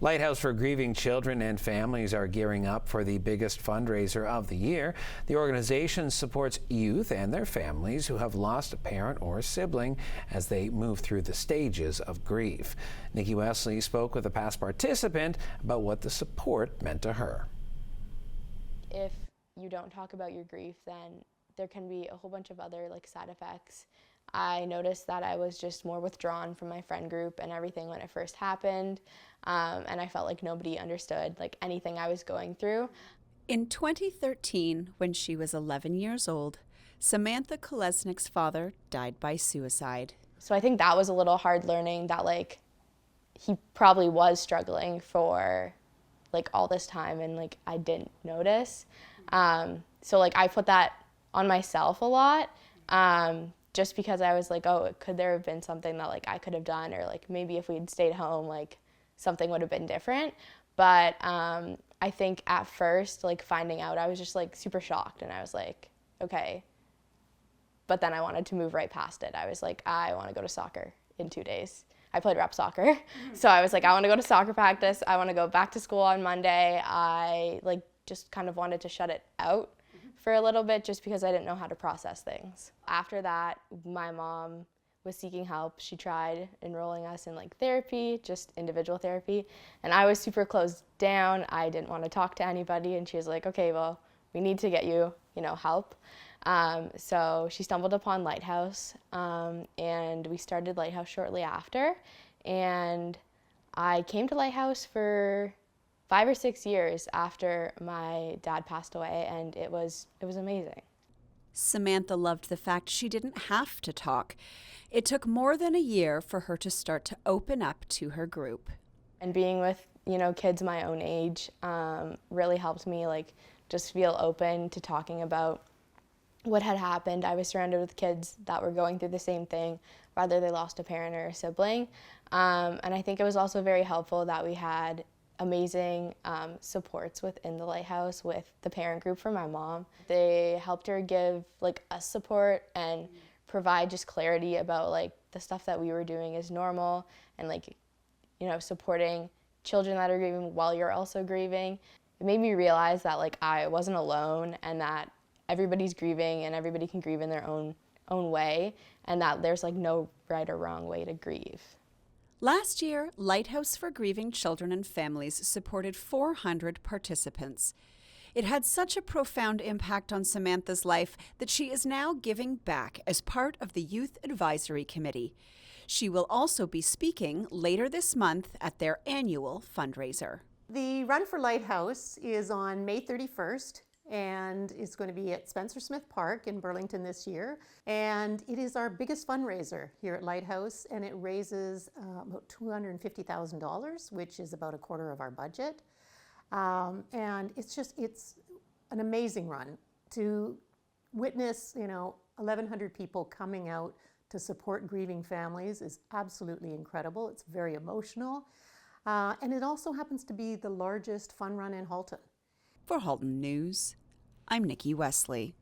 Lighthouse for Grieving Children and Families are gearing up for the biggest fundraiser of the year. The organization supports youth and their families who have lost a parent or a sibling as they move through the stages of grief. Nikki Wesley spoke with a past participant about what the support meant to her. If you don't talk about your grief, then there can be a whole bunch of other side effects. I noticed that I was just more withdrawn from my friend group and everything when it first happened, and I felt like nobody understood anything I was going through. In 2013, when she was 11 years old, Samantha Kolesnik's father died by suicide. So I think that was a little hard learning that he probably was struggling for all this time and I didn't notice. So I put that on myself a lot. Just because I was oh, could there have been something that I could have done, or maybe if we'd stayed home, something would have been different. But I think at first, finding out, I was just super shocked, and I was okay. But then I wanted to move right past it. I was I want to go to soccer in 2 days. I played rep soccer, so I was I want to go to soccer practice. I want to go back to school on Monday. I just kind of wanted to shut it out for a little bit, just because I didn't know how to process things. After that, my mom was seeking help. She tried enrolling us in therapy, just individual therapy, and I was super closed down. I didn't want to talk to anybody, and she was okay, well, we need to get you, help. So she stumbled upon Lighthouse, and we started Lighthouse shortly after, and I came to Lighthouse for 5 or 6 years after my dad passed away, and it was amazing. Samantha loved the fact she didn't have to talk. It took more than a year for her to start to open up to her group. And being with, kids my own age really helped me just feel open to talking about what had happened. I was surrounded with kids that were going through the same thing, whether they lost a parent or a sibling. And I think it was also very helpful that we had amazing supports within the Lighthouse with the parent group for my mom. They helped her give us support and provide just clarity about the stuff that we were doing is normal, and supporting children that are grieving while you're also grieving. It made me realize that I wasn't alone, and that everybody's grieving and everybody can grieve in their own way, and that there's no right or wrong way to grieve. Last year, Lighthouse for Grieving Children and Families supported 400 participants. It had such a profound impact on Samantha's life that she is now giving back as part of the Youth Advisory Committee. She will also be speaking later this month at their annual fundraiser. The Run for Lighthouse is on May 31st. And it's going to be at Spencer Smith Park in Burlington this year. And it is our biggest fundraiser here at Lighthouse, and it raises about $250,000, which is about a quarter of our budget. And it's an amazing run to witness, 1,100 people coming out to support grieving families is absolutely incredible. It's very emotional. And it also happens to be the largest fun run in Halton. For Halton News, I'm Nikki Wesley.